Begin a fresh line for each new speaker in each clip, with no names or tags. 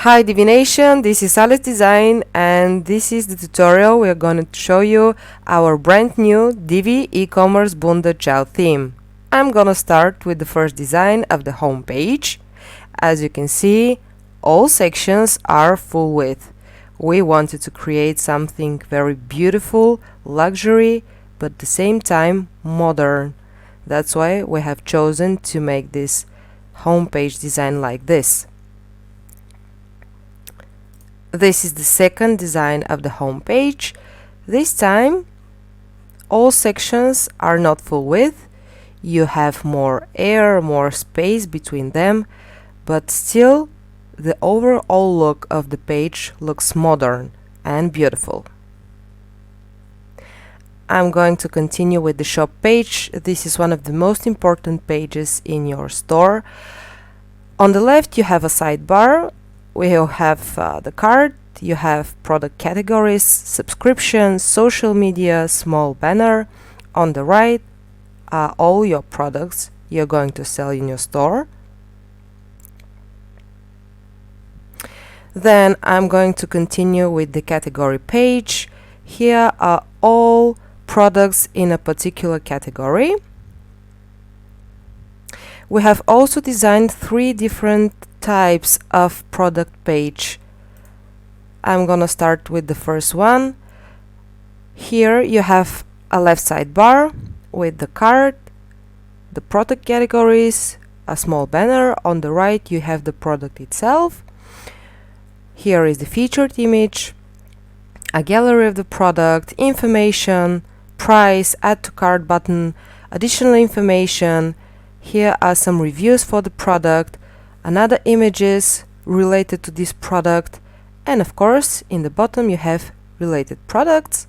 Hi Divination, this is Aless Design and this is the tutorial we are going to show you our brand new Divi Ecommerce Bunda child theme. I'm gonna start with the first design of the home page. As you can see, all sections are full width. We wanted to create something very beautiful, luxury, but at the same time modern. That's why we have chosen to make this home page design like this. This is the second design of the home page. This time all sections are not full width. You have more air, more space between them, but still the overall look of the page looks modern and beautiful. I'm going to continue with the shop page. This is one of the most important pages in your store. On the left you have a sidebar. We have the cart, you have product categories, subscriptions, social media, small banner. On the right are all your products you're going to sell in your store. Then I'm going to continue with the category page. Here are all products in a particular category. We have also designed 3 different types of product page. I'm gonna start with the first one. Here you have a left sidebar with the cart, the product categories, a small banner. On the right you have the product itself. Here is the featured image, a gallery of the product, information, price, add to cart button, additional information. Here are some reviews for the product, another images related to this product, and of course in the bottom you have related products.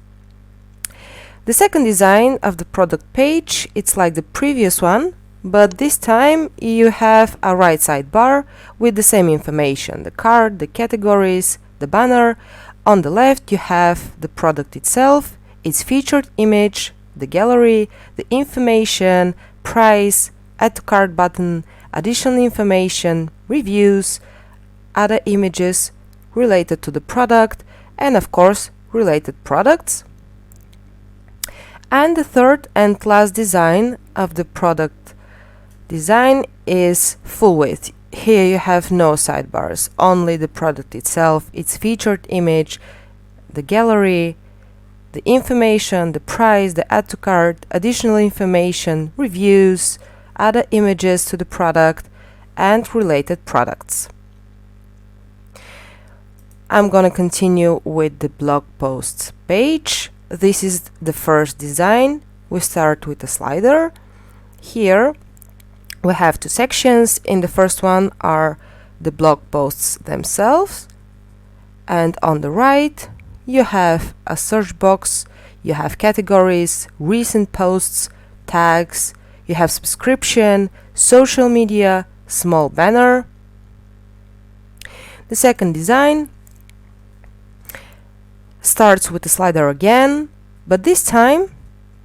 The second design of the product page, it's like the previous one, but this time you have a right sidebar with the same information, the card, the categories, the banner. On the left you have the product itself, its featured image, the gallery, the information, price, add to cart button, additional information, reviews, other images related to the product, and of course related products. And the third and last design of the product design is full width. Here you have no sidebars, only the product itself, its featured image, the gallery, the information, the price, the add to cart, additional information, reviews, other images to the product, and related products. I'm gonna continue with the blog posts page. This is the first design. We start with a slider. Here we have 2 sections. In the first one are the blog posts themselves, and on the right you have a search box, you have categories, recent posts, tags, you have subscription, social media, small banner. The second design starts with the slider again, but this time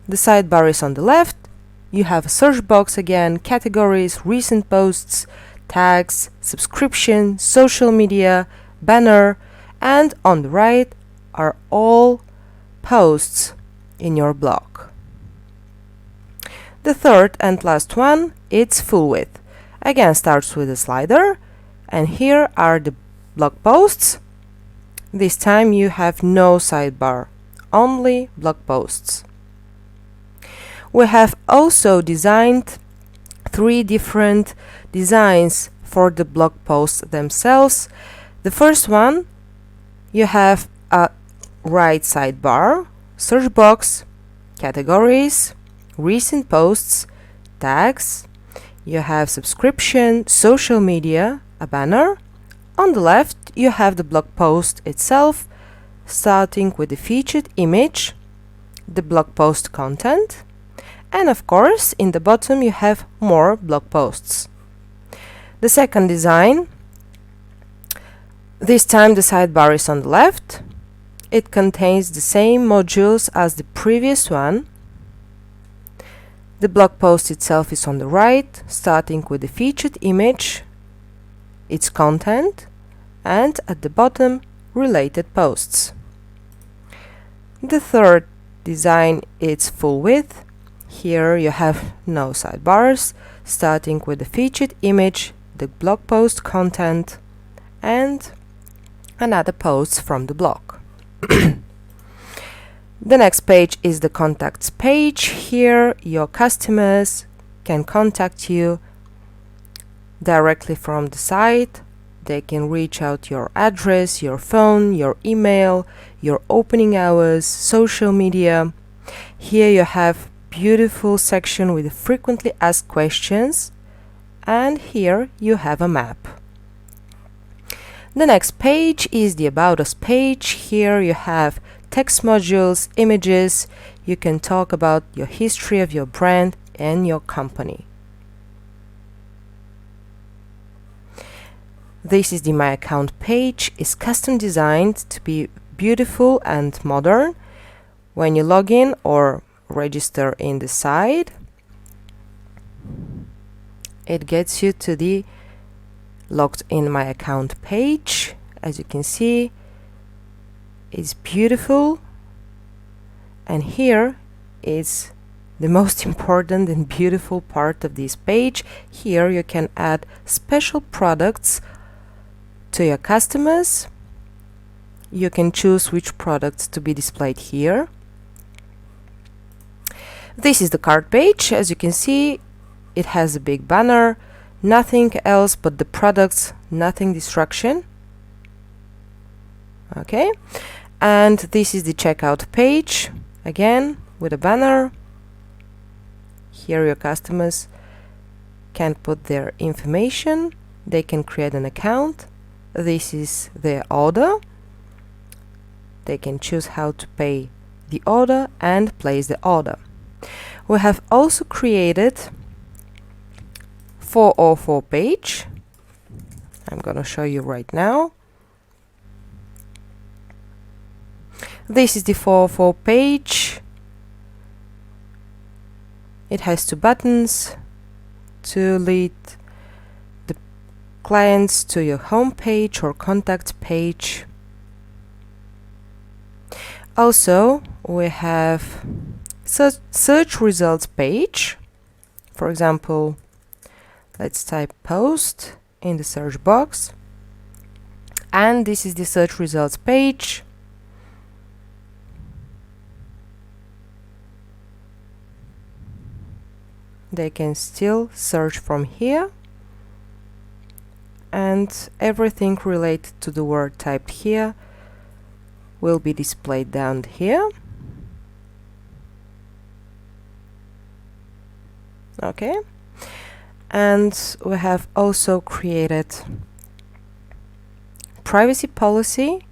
the sidebar is on the left. You have a search box again, categories, recent posts, tags, subscription, social media, banner, and on the right are all posts in your blog. The third and last one, it's full width. Again starts with a slider, and here are the blog posts. This time you have no sidebar, only blog posts. We have also designed 3 different designs for the blog posts themselves. The first one, you have a right sidebar, search box, categories, recent posts, tags. You have subscription, social media, a banner. On the left you have the blog post itself, starting with the featured image, the blog post content, and of course in the bottom you have more blog posts. The second design, this time the sidebar is on the left. It contains the same modules as the previous one. The blog post itself is on the right, starting with the featured image, its content, and at the bottom related posts. The third design is full width. Here you have no sidebars, starting with the featured image, the blog post content, and another post from the blog. The next page is the contacts page. Here your customers can contact you directly from the site. They can reach out your address, your phone, your email, your opening hours, social media. Here you have beautiful section with frequently asked questions, and here you have a map. The next page is the About Us page. Here you have text modules, images. You can talk about your history of your brand and your company. This is the My Account page. It's custom designed to be beautiful and modern. When you log in or register in the site, it gets you to the logged in My Account page. As you can see, it's beautiful, and here is the most important and beautiful part of this page. Here you can add special products to your customers. You can choose which products to be displayed here. This is the cart page. As you can see, it has a big banner, nothing else but the products, nothing distraction. Okay, and this is the checkout page, again with a banner. Here your customers can put their information, they can create an account. This is their order. They can choose how to pay the order and place the order. We have also created 404 page. I'm gonna show you right now. This is the 404 page. It has two buttons to lead the clients to your home page or contact page. Also, we have search results page. For example, let's type post in the search box, and this is the search results page. They can still search from here, and everything related to the word typed here will be displayed down here. Okay, and we have also created privacy policy,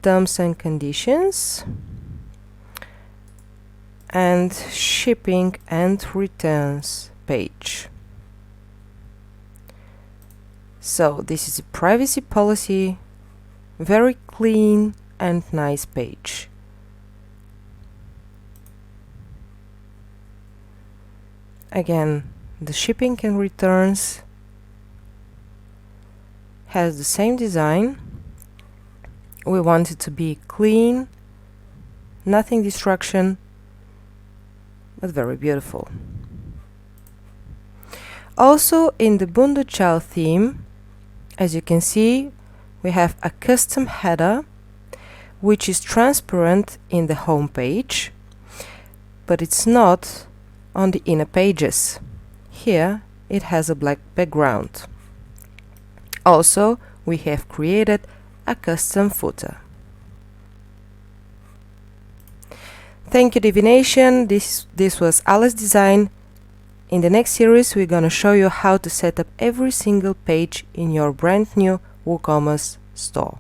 terms and conditions, and shipping and returns page. So this is a privacy policy, very clean and nice page. Again, the shipping and returns has the same design. We want it to be clean, nothing distraction, but very beautiful. Also in the Bunda child theme, as you can see, we have a custom header which is transparent in the home page, but it's not on the inner pages. Here it has a black background. Also, we have created a custom footer. Thank you, Divination. This was Aless design. In the next series, we're gonna show you how to set up every single page in your brand new WooCommerce store.